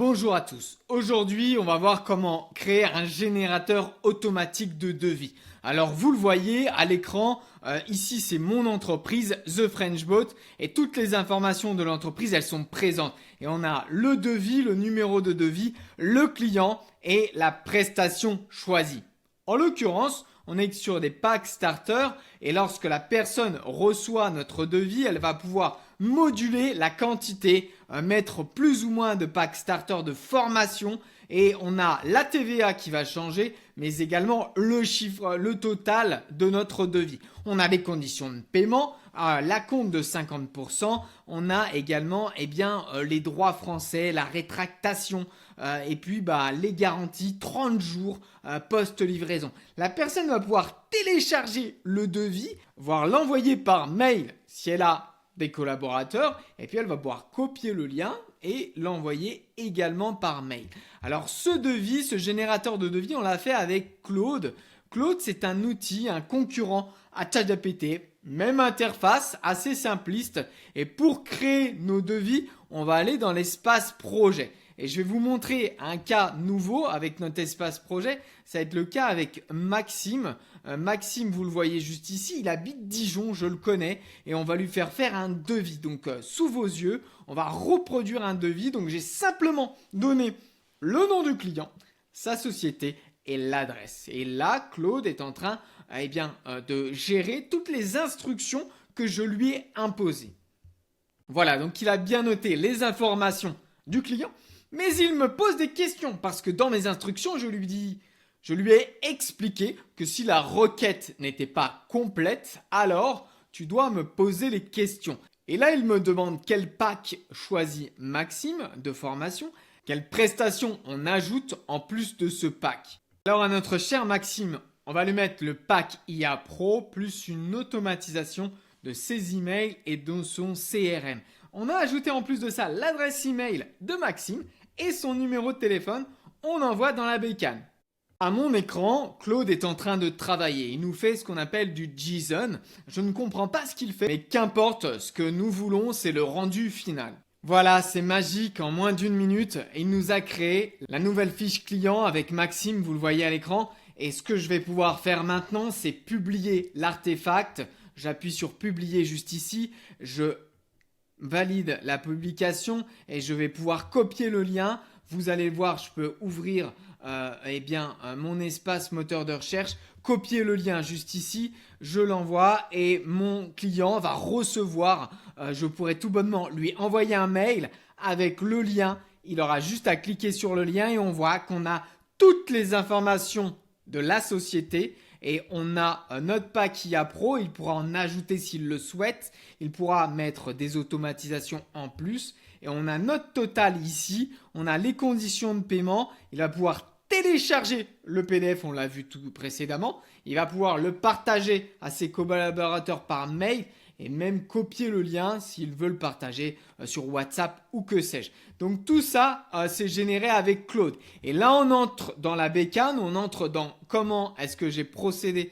Bonjour à tous. Aujourd'hui, on va voir comment créer un générateur automatique de devis. Alors, vous le voyez à l'écran, ici c'est mon entreprise, The French Boat, et toutes les informations de l'entreprise, elles sont présentes. Et on a le devis, le numéro de devis, le client et la prestation choisie. En l'occurrence, on est sur des packs starter et lorsque la personne reçoit notre devis, elle va pouvoir moduler la quantité, mettre plus ou moins de packs starter de formation et on a la TVA qui va changer mais également le chiffre, le total de notre devis. On a les conditions de paiement, la compte de 50%, on a également les droits français, la rétractation et puis les garanties 30 jours post-livraison. La personne va pouvoir télécharger le devis, voire l'envoyer par mail si elle a des collaborateurs et puis elle va pouvoir copier le lien et l'envoyer également par mail. Alors ce devis, ce générateur de devis, on l'a fait avec Claude. Claude, c'est un outil, un concurrent à ChatGPT, même interface, assez simpliste. Et pour créer nos devis, on va aller dans l'espace projet. Et je vais vous montrer un cas nouveau avec notre espace projet. Ça va être le cas avec Maxime. Maxime, vous le voyez juste ici, il habite Dijon, je le connais. Et on va lui faire un devis. Donc sous vos yeux, on va reproduire un devis. Donc j'ai simplement donné le nom du client, sa société et l'adresse. Et là, Claude est en train de gérer toutes les instructions que je lui ai imposées. Voilà, donc il a bien noté les informations du client. Mais il me pose des questions parce que dans mes instructions, je lui ai expliqué que si la requête n'était pas complète, alors tu dois me poser les questions. Et là, il me demande quel pack choisit Maxime de formation, quelle prestation on ajoute en plus de ce pack. Alors à notre cher Maxime, on va lui mettre le pack IA Pro plus une automatisation de ses emails et de son CRM. On a ajouté en plus de ça l'adresse email de Maxime et son numéro de téléphone, on envoie dans la bécane. À mon écran, Claude est en train de travailler. Il nous fait ce qu'on appelle du JSON. Je ne comprends pas ce qu'il fait, mais qu'importe, ce que nous voulons, c'est le rendu final. Voilà, c'est magique, en moins d'une minute, il nous a créé la nouvelle fiche client avec Maxime, vous le voyez à l'écran. Et ce que je vais pouvoir faire maintenant, c'est publier l'artefact. J'appuie sur publier juste ici, je valide la publication et je vais pouvoir copier le lien. Vous allez voir, je peux ouvrir mon espace moteur de recherche, copier le lien juste ici, je l'envoie et mon client va recevoir, je pourrais tout bonnement lui envoyer un mail avec le lien. Il aura juste à cliquer sur le lien et on voit qu'on a toutes les informations de la société. Et on a notre pack IA Pro, il pourra en ajouter s'il le souhaite, il pourra mettre des automatisations en plus. Et on a notre total ici, on a les conditions de paiement, il va pouvoir télécharger le PDF, on l'a vu tout précédemment, il va pouvoir le partager à ses collaborateurs par mail et même copier le lien s'il veut le partager sur WhatsApp ou que sais-je. Donc tout ça, c'est généré avec Claude. Et là, on entre dans la bécane, on entre dans comment est-ce que j'ai procédé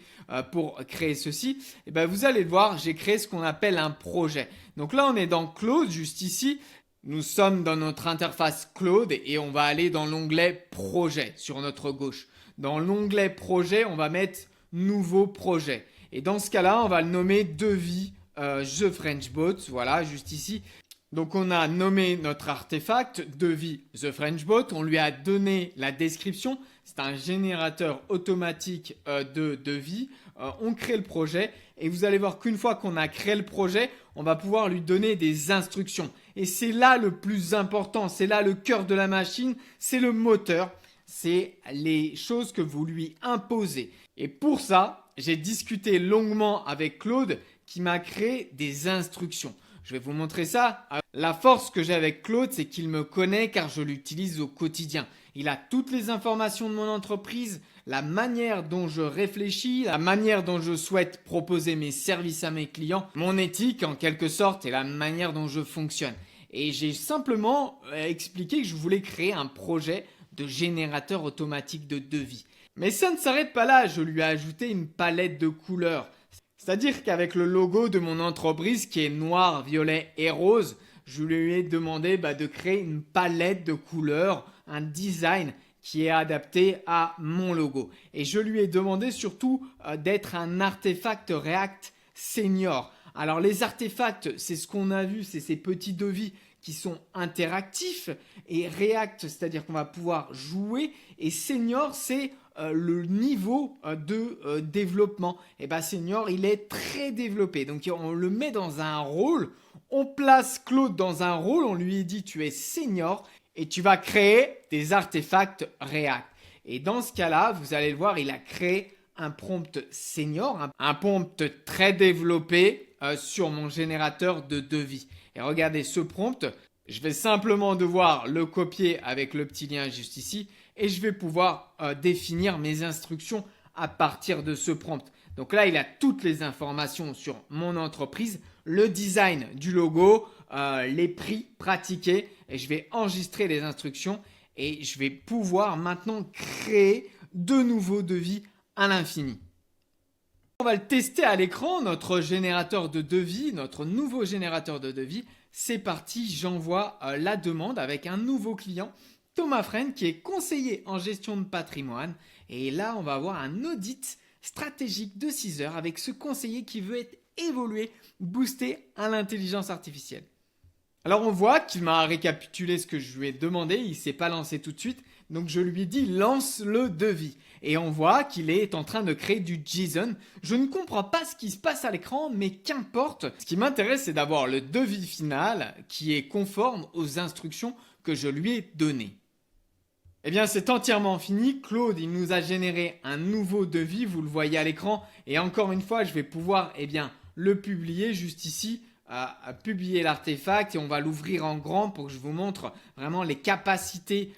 pour créer ceci. Et bien, vous allez le voir, j'ai créé ce qu'on appelle un projet. Donc là, on est dans Claude, juste ici. Nous sommes dans notre interface Claude et on va aller dans l'onglet projet sur notre gauche. Dans l'onglet projet, on va mettre nouveau projet. Et dans ce cas-là, on va le nommer devis The French Boat, voilà, juste ici. Donc on a nommé notre artefact, devis The French Boat, on lui a donné la description, c'est un générateur automatique de devis, on crée le projet et vous allez voir qu'une fois qu'on a créé le projet, on va pouvoir lui donner des instructions. Et c'est là le plus important, c'est là le cœur de la machine, c'est le moteur, c'est les choses que vous lui imposez. Et pour ça, j'ai discuté longuement avec Claude qui m'a créé des instructions. Je vais vous montrer ça. La force que j'ai avec Claude, c'est qu'il me connaît car je l'utilise au quotidien. Il a toutes les informations de mon entreprise, la manière dont je réfléchis, la manière dont je souhaite proposer mes services à mes clients, mon éthique en quelque sorte et la manière dont je fonctionne. Et j'ai simplement expliqué que je voulais créer un projet de générateur automatique de devis. Mais ça ne s'arrête pas là, je lui ai ajouté une palette de couleurs. C'est-à-dire qu'avec le logo de mon entreprise qui est noir, violet et rose, je lui ai demandé de créer une palette de couleurs, un design qui est adapté à mon logo. Et je lui ai demandé surtout d'être un artefact React senior. Alors les artefacts, c'est ce qu'on a vu, c'est ces petits devis qui sont interactifs. Et React, c'est-à-dire qu'on va pouvoir jouer. Et senior, c'est le niveau de développement. Et senior, il est très développé. Donc on le met dans un rôle. On place Claude dans un rôle. On lui dit tu es senior et tu vas créer des artefacts React. Et dans ce cas-là, vous allez le voir, il a créé un prompt senior, un prompt très développé sur mon générateur de devis. Et regardez ce prompt, je vais simplement devoir le copier avec le petit lien juste ici et je vais pouvoir définir mes instructions à partir de ce prompt. Donc là, il a toutes les informations sur mon entreprise, le design du logo, les prix pratiqués et je vais enregistrer les instructions et je vais pouvoir maintenant créer de nouveaux devis à l'infini. On va le tester à l'écran, notre générateur de devis, notre nouveau générateur de devis. C'est parti, j'envoie la demande avec un nouveau client, Thomas Friend, qui est conseiller en gestion de patrimoine. Et là, on va avoir un audit stratégique de 6 heures avec ce conseiller qui veut être évolué, boosté à l'intelligence artificielle. Alors on voit qu'il m'a récapitulé ce que je lui ai demandé, il ne s'est pas lancé tout de suite, donc je lui ai dit lance le devis. Et on voit qu'il est en train de créer du JSON. Je ne comprends pas ce qui se passe à l'écran, mais qu'importe. Ce qui m'intéresse, c'est d'avoir le devis final qui est conforme aux instructions que je lui ai données. Eh bien, c'est entièrement fini. Claude, il nous a généré un nouveau devis, vous le voyez à l'écran. Et encore une fois, je vais pouvoir le publier juste ici. À publier l'artefact et on va l'ouvrir en grand pour que je vous montre vraiment les capacités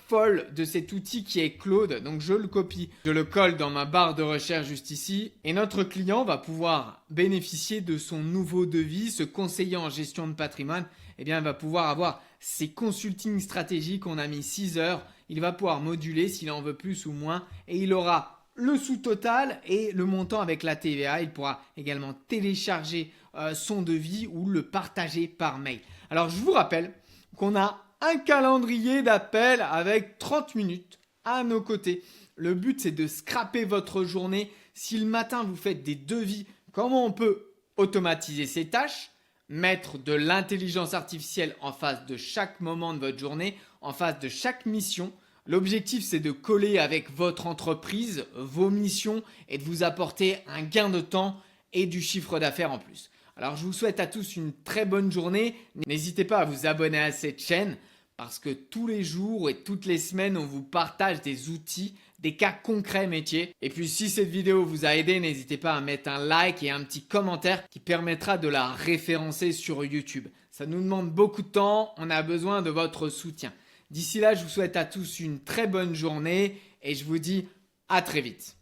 folles de cet outil qui est Claude. Donc je le copie, je le colle dans ma barre de recherche juste ici et notre client va pouvoir bénéficier de son nouveau devis. Ce conseiller en gestion de patrimoine, il va pouvoir avoir ses consultings stratégiques. On a mis 6 heures, il va pouvoir moduler s'il en veut plus ou moins et il aura le sous-total et le montant avec la TVA. Il pourra également télécharger son devis ou le partager par mail. Alors je vous rappelle qu'on a un calendrier d'appel avec 30 minutes à nos côtés. Le but c'est de scraper votre journée. Si le matin vous faites des devis, comment on peut automatiser ces tâches, mettre de l'intelligence artificielle en face de chaque moment de votre journée, en face de chaque mission. L'objectif, c'est de coller avec votre entreprise, vos missions et de vous apporter un gain de temps et du chiffre d'affaires en plus. Alors, je vous souhaite à tous une très bonne journée. N'hésitez pas à vous abonner à cette chaîne parce que tous les jours et toutes les semaines, on vous partage des outils, des cas concrets métiers. Et puis, si cette vidéo vous a aidé, n'hésitez pas à mettre un like et un petit commentaire qui permettra de la référencer sur YouTube. Ça nous demande beaucoup de temps, on a besoin de votre soutien. D'ici là, je vous souhaite à tous une très bonne journée et je vous dis à très vite.